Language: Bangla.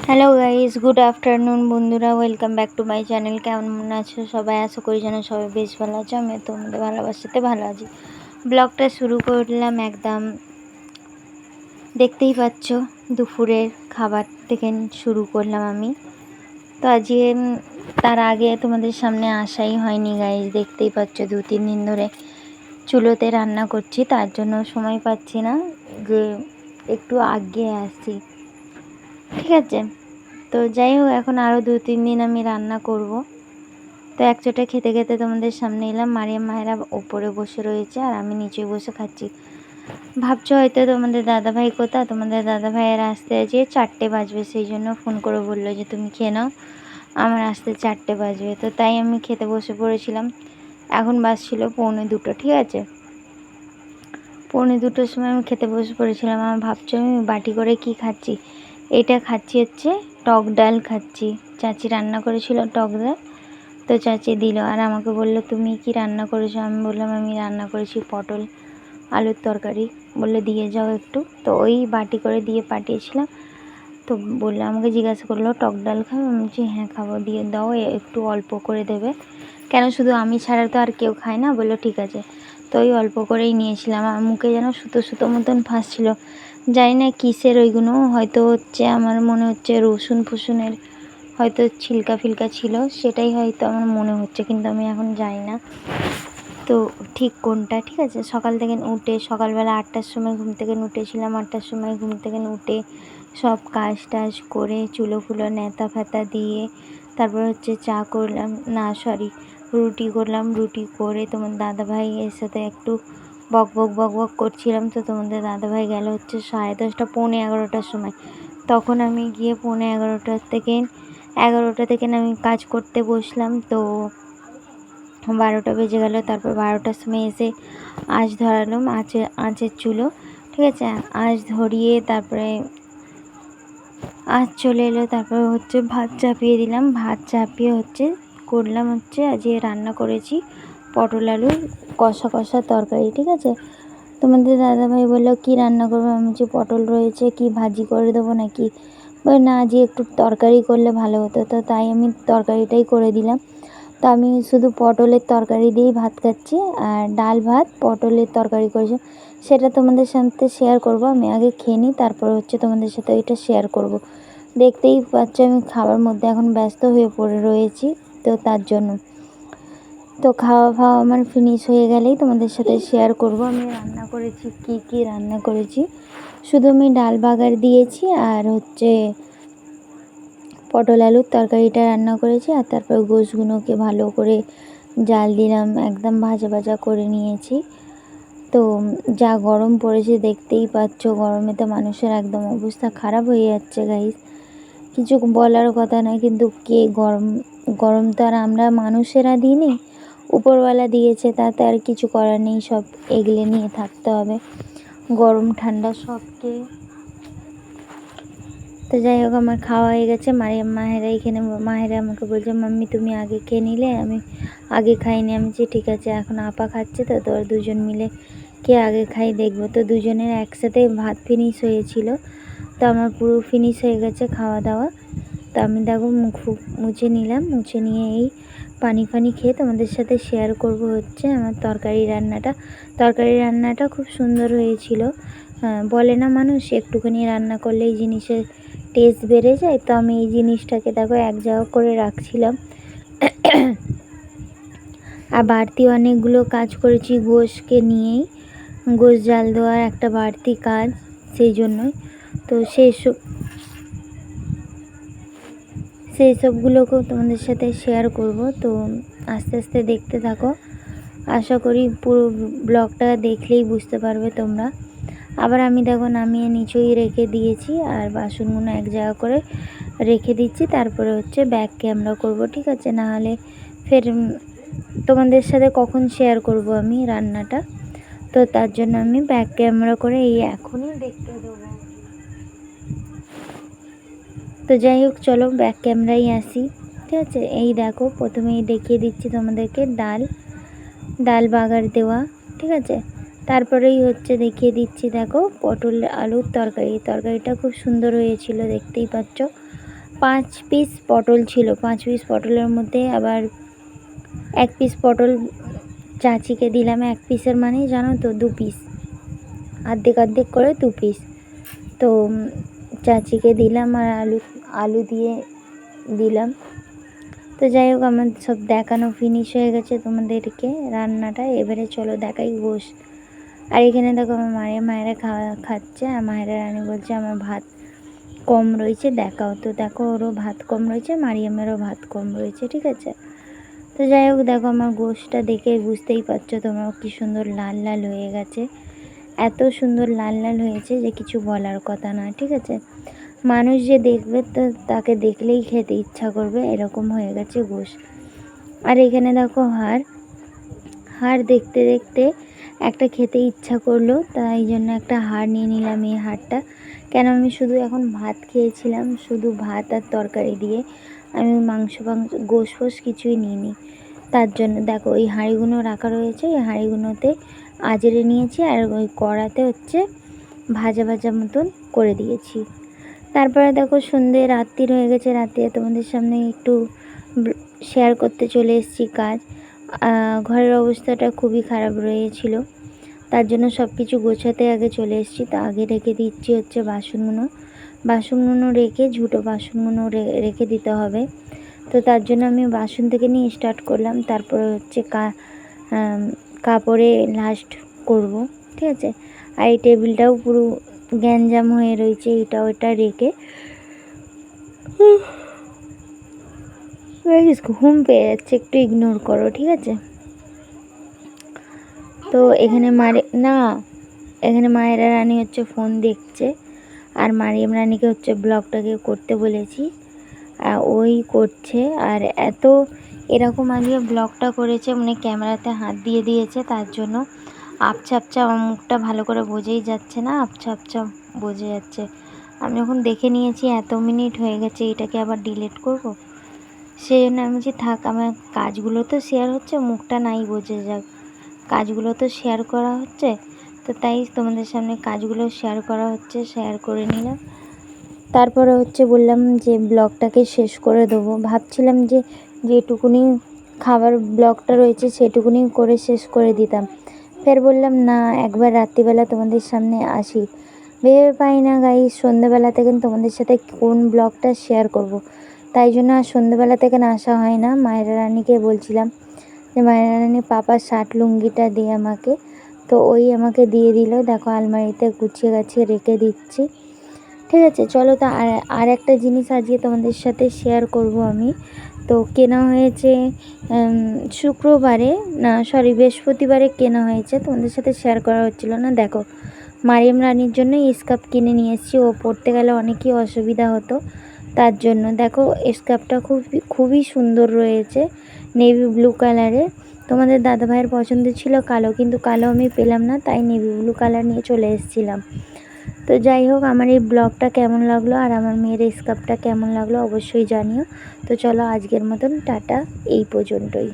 হ্যালো গাইস, গুড আফটারনুন বন্ধুরা, welcome back to my channel. কেমন আছো সবাই? আশা করি যেন সবাই বেশ ভালো আছো। আমি তোমাদের ভালোবাসাতে ভালো আছি। ব্লগটা শুরু করলাম একদম, দেখতেই পাচ্ছ দুপুরের খাবার থেকে শুরু করলাম আমি। তো আজকে তার আগে তোমাদের সামনে আসাই হয়নি গাইস, দেখতেই পাচ্ছ 2-3 দিন ধরে চুলোতে রান্না করছি, তার জন্য সময় পাচ্ছি না যে একটু আগে আসছি, ঠিক আছে। তো যাই হোক, এখন আরও 2-3 দিন আমি রান্না করব। তো একচোটে খেতে খেতে তোমাদের সামনে এলাম। মারিয়াম মায়েরা ওপরে বসে রয়েছে আর আমি নিচে বসে খাচ্ছি। ভাবছো হয়তো তোমাদের দাদাভাই কোথা? তোমাদের দাদাভাইয়ের আসতে আছে 4টে বাজবে, সেই জন্য ফোন করে বললো যে তুমি খেয়ে নাও, আমার আসতে 4টে বাজবে। তো তাই আমি খেতে বসে পড়েছিলাম। এখন বাজছিল 1:45, ঠিক আছে। 1:45-র সময় আমি খেতে বসে পড়েছিলাম। আমার ভাবছো আমি বাটি করে কি খাচ্ছি? এটা খাচ্ছি হচ্ছে টক ডাল খাচ্ছি। চাচি রান্না করেছিল টক ডাল, তো চাচি দিল আর আমাকে বললো তুমি কি রান্না করেছো? আমি বললাম আমি রান্না করেছি পটল আলুর তরকারি। বললো দিয়ে যাও একটু, তো ওই বাটি করে দিয়ে পাঠিয়েছিলাম। তো বললো, আমাকে জিজ্ঞাসা করলো টক ডাল খাবো? আমি বলছি হ্যাঁ খাবো, দিয়ে দাও, একটু অল্প করে দেবে, কেন শুধু আমি ছাড়া তো আর কেউ খায় না। বললো ঠিক আছে। তো ওই অল্প করেই নিয়েছিলাম। আমার মুখে যেন সুতো সুতো মতন ফাঁসছিল, জানি না কিসের ওইগুলো, হয়তো হচ্ছে আমার মনে হচ্ছে রসুন ফসুনের হয়তো ছিলকা ফিলকা ছিল, সেটাই হয়তো আমার মনে হচ্ছে, কিন্তু আমি এখন জানি না তো ঠিক কোনটা, ঠিক আছে। সকাল থেকে উঠে সকালবেলা 8টার সময় ঘুম থেকে উঠেছিলাম। 8টার সময় ঘুম থেকে উঠে সব কাজ টাজ করে চুলো ফুলো ন্যাতা ফ্যাতা দিয়ে তারপর হচ্ছে চা করলাম, না সরি রুটি করলাম। রুটি করে তোমার দাদাভাইয়ের সাথে একটু বক বক বক বক করছিলাম। তো তোমাদের দাদাভাই গেল হচ্ছে 10:30 11টার সময়। তখন আমি গিয়ে 11:30 থেকে আমি কাজ করতে বসলাম। তো 12টা বেজে গেল। তারপর 12টার সময় এসে আঁচ ধরালাম, আঁচের চুলো, ঠিক আছে। আঁচ ধরিয়ে তারপরে আঁচ চলে এলো। তারপর হচ্ছে ভাত চাপিয়ে দিলাম। ভাত চাপিয়ে হচ্ছে করলাম হচ্ছে আজকে রান্না করেছি পটল আলুর কষা কষা তরকারি, ঠিক আছে। তোমাদের দাদাভাই বললো কী রান্না করবো? আমি বলছি পটল রয়েছে, কি ভাজি করে দেবো নাকি? বলে না, আজকে একটু তরকারি করলে ভালো হতো। তো তাই আমি তরকারিটাই করে দিলাম। তো আমি শুধু পটলের তরকারি দিয়েই ভাত খাচ্ছি, আর ডাল ভাত পটলের তরকারি করেছি, সেটা তোমাদের সাথে শেয়ার করব। আমি আগে খেয়ে নিই, তারপর হচ্ছে তোমাদের সাথে ওইটা শেয়ার করব। দেখতেই পাচ্ছ আমি খাবার মধ্যে এখন ব্যস্ত হয়ে পড়ে রয়েছি, তো তার জন্য। তো খাওয়া ফাওয়া আমার ফিনিশ হয়ে গেলেই তোমাদের সাথে শেয়ার করব আমি রান্না করেছি, কি কি রান্না করেছি। শুধু আমি ডাল বাগার দিয়েছি আর হচ্ছে পটল আলুর তরকারিটা রান্না করেছি, আর তারপর গোশগুলোকে ভালো করে জাল দিলাম, একদম ভাজা ভাজা করে নিয়েছি। তো যা গরম পড়েছে দেখতেই পাচ্ছ, গরমে তো মানুষের একদম অবস্থা খারাপ হয়ে যাচ্ছে গাইস, কিছু বলার কথা নয়। কিন্তু গরম তো আর আমরা মানুষেরা দিইনি, উপরওয়ালা দিয়েছে, তাতে আর কিছু করার নেই, সব এগলে নিয়ে থাকতে হবে, গরম ঠান্ডা সবকে। তো যাই হোক, আমার খাওয়া হয়ে গেছে। মাহেরা এখানে, মাহেরা আমাকে বলছে মাম্মি তুমি আগে খেয়ে নিলে, আমি আগে খাইনি। আমি বলছি ঠিক আছে, এখন আপা খাচ্ছে, তো তোর দুজন মিলে কে আগে খাই দেখবো। তো দুজনের একসাথে ভাত ফিনিশ হয়েছিল, তো আমার পুরো ফিনিশ হয়ে গেছে খাওয়া দাওয়া। তো আমি দেখো মুখ মুছে নিলাম, মুছে নিয়ে এই পানি ফানি খেয়ে তোমাদের সাথে শেয়ার করব হচ্ছে আমার তরকারি রান্নাটা খুব সুন্দর হয়েছিল। বলে না মানুষ একটুখানি রান্না করলে এই জিনিসের টেস্ট বেড়ে যায়, তো আমি এই জিনিসটাকে দেখো এক জায়গা করে রাখছিলাম। আর বাড়তি অনেকগুলো কাজ করেছি গোশকে নিয়েই, গোশ জাল দেওয়ার একটা বাড়তি কাজ, সেই জন্যই। তো সেই সবগুলোকেও তোমাদের সাথে শেয়ার করব। তো আস্তে আস্তে দেখতে থাকো, আশা করি পুরো ব্লগটা দেখলেই বুঝতে পারবে তোমরা। আবার আমি দেখো নামিয়ে নিচেই রেখে দিয়েছি, আর বাসনগুলো এক জায়গা করে রেখে দিচ্ছি। তারপরে হচ্ছে ব্যাক ক্যামেরা করব, ঠিক আছে, নাহলে ফের তোমাদের সাথে কখন শেয়ার করব আমি রান্নাটা। তো তার জন্য আমি ব্যাক ক্যামেরা করে এই এখনই দেখতে দেবো। তো যাই হোক, চলো ব্যাক ক্যামেরায় আসি, ঠিক আছে। এই দেখো প্রথমেই দেখিয়ে দিচ্ছি তোমাদেরকে ডাল বাগার দেওয়া, ঠিক আছে। তারপরেই হচ্ছে দেখিয়ে দিচ্ছি দেখো পটল আলুর তরকারিটা খুব সুন্দর হয়েছিল, দেখতেই পাচ্ছ। 5 পিস পটল ছিল, 5 পিস পটলের মধ্যে আবার 1 পিস পটল চাচিকে দিলাম। 1 পিসের মানে জানো তো 2 পিস, অর্ধেক অর্ধেক করে 2 পিস। তো চাচিকে দিলাম আর আলু দিয়ে দিলাম। তো যাই হোক, আমার সব দেখানো ফিনিশ হয়ে গেছে তোমাদেরকে রান্নাটা। এবারে চলো দেখাই গোশ। আর এখানে দেখো আমার মায়েরা খাচ্ছে, আর মায়েরা রানী বলছে আমার ভাত কম রয়েছে দেখাও। তো দেখো ওরও ভাত কম রয়েছে, মারিয়ামেরও ভাত কম রয়েছে, ঠিক আছে। তো যাই হোক, দেখো আমার গোশটা দেখে বুঝতেই পারছো তোমরা কি সুন্দর লাল লাল হয়ে গেছে। এত সুন্দর লাল লাল হয়েছে যে কিছু বলার কথা নয়, ঠিক আছে। মানুষ যে দেখবে তো তাকে দেখলেই খেতে ইচ্ছা করবে, এরকম হয়ে গেছে গোশ। আর এখানে দেখো হাড় দেখতে দেখতে একটা খেতে ইচ্ছা করলো, তাই জন্য একটা হাড় নিয়ে নিলাম। এই হাড়টা কেন, আমি শুধু এখন ভাত খেয়েছিলাম, শুধু ভাত আর তরকারি দিয়ে, আমি মাংস গোশ ফোশ কিছুই নিইনি। তার জন্য দেখো এই হাঁড়িগুলো রাখা রয়েছে, এই হাঁড়িগুলোতে আজরে নিয়েছি আর ওই কড়াতে হচ্ছে ভাজা ভাজা মতন করে দিয়েছি। তারপরে দেখো সন্ধে রাত্রির হয়ে গেছে, রাত্রে তোমাদের সামনে একটু শেয়ার করতে চলে এসেছি কাজ। ঘরের অবস্থাটা খুবই খারাপ রয়েছিল, তার জন্য সব কিছু গোছাতে আগে চলে এসেছি। তো আগে রেখে দিচ্ছি হচ্ছে বাসনগুলো রেখে ঝুটো বাসনগুলো রেখে দিতে হবে। তো তার জন্য আমি বাসন থেকে নিয়ে স্টার্ট করলাম, তারপরে হচ্ছে কাপড়ে লাস্ট করব, ঠিক আছে। আর এই টেবিলটাও পুরো গ্যাঞ্জাম হয়ে রয়েছে, এটা ওটা রেখে। ঘুম পেয়ে যাচ্ছে, একটু ইগনোর করো, ঠিক আছে। তো এখানে মায়েরা রানী হচ্ছে ফোন দেখছে, আর মারিয়াম রানীকে হচ্ছে ব্লগটাকে করতে বলেছি, ওই করছে। আর এরকম আগে ব্লগটা করেছে, মানে ক্যামেরাতে হাত দিয়ে দিয়েছে, তার জন্য আবছা আবছা আমার মুখটা ভালো করে বোঝাই যাচ্ছে না, আবছা আবছা বোঝা যাচ্ছে। আমি যখন দেখে নিয়েছি এত মিনিট হয়ে গেছে, এটাকে আবার ডিলিট করব, সেই জন্য আমি যে থাক, আমার কাজগুলো তো শেয়ার হচ্ছে, মুখটা নাই বোঝা যাক, কাজগুলো তো শেয়ার করা হচ্ছে, তো তাই তোমাদের সামনে কাজগুলো শেয়ার করা হচ্ছে, শেয়ার করে নিলাম। তারপরে হচ্ছে বললাম যে ব্লগটাকে শেষ করে দেবো, ভাবছিলাম যে যেটুকুনি খাবার ব্লগটা রয়েছে সেটুকুনি করে শেষ করে দিতাম। ফের বললাম না, একবার রাত্রিবেলা তোমাদের সামনে আসি, ভেবে পাই না গাইস সন্ধ্যেবেলা থেকে তোমাদের সাথে কোন ব্লগটা শেয়ার করব। তাই জন্য আর সন্ধ্যেবেলা থেকে আসা হয় না। মায়েরা রানীকে বলছিলাম যে মায়েরা রানী পাপার শার্ট লুঙ্গিটা দিয়ে আমাকে, তো ওই আমাকে দিয়ে দিল। দেখো আলমারিতে গুছিয়ে গাছিয়ে রেখে দিচ্ছি, ঠিক আছে। চলো, তো আর একটা জিনিস আজকে তোমাদের সাথে শেয়ার করব আমি। তো কেনা হয়েছে বৃহস্পতিবারে কেনা হয়েছে, তোমাদের সাথে শেয়ার করা হচ্ছিল না। দেখো মারিয়াম রানীর জন্য স্কার্ফ কিনে নিয়ে এসেছি, ও পরতে গেলে অনেকই অসুবিধা হতো, তার জন্য। দেখো স্কার্ফটা খুবই সুন্দর রয়েছে, নেভি ব্লু কালারের। তোমাদের দাদাভাইয়ের পছন্দ ছিল কালো, কিন্তু কালো আমি পেলাম না, তাই নেভি ব্লু কালার নিয়ে চলে এসেছিলাম। তো যাই হোক, আমার এই ব্লগটা কেমন লাগলো আর আমার মেয়ের স্কার্ফটা কেমন লাগলো অবশ্যই জানিও। তো চলো আজকের মতন টাটা, এই পর্যন্তই।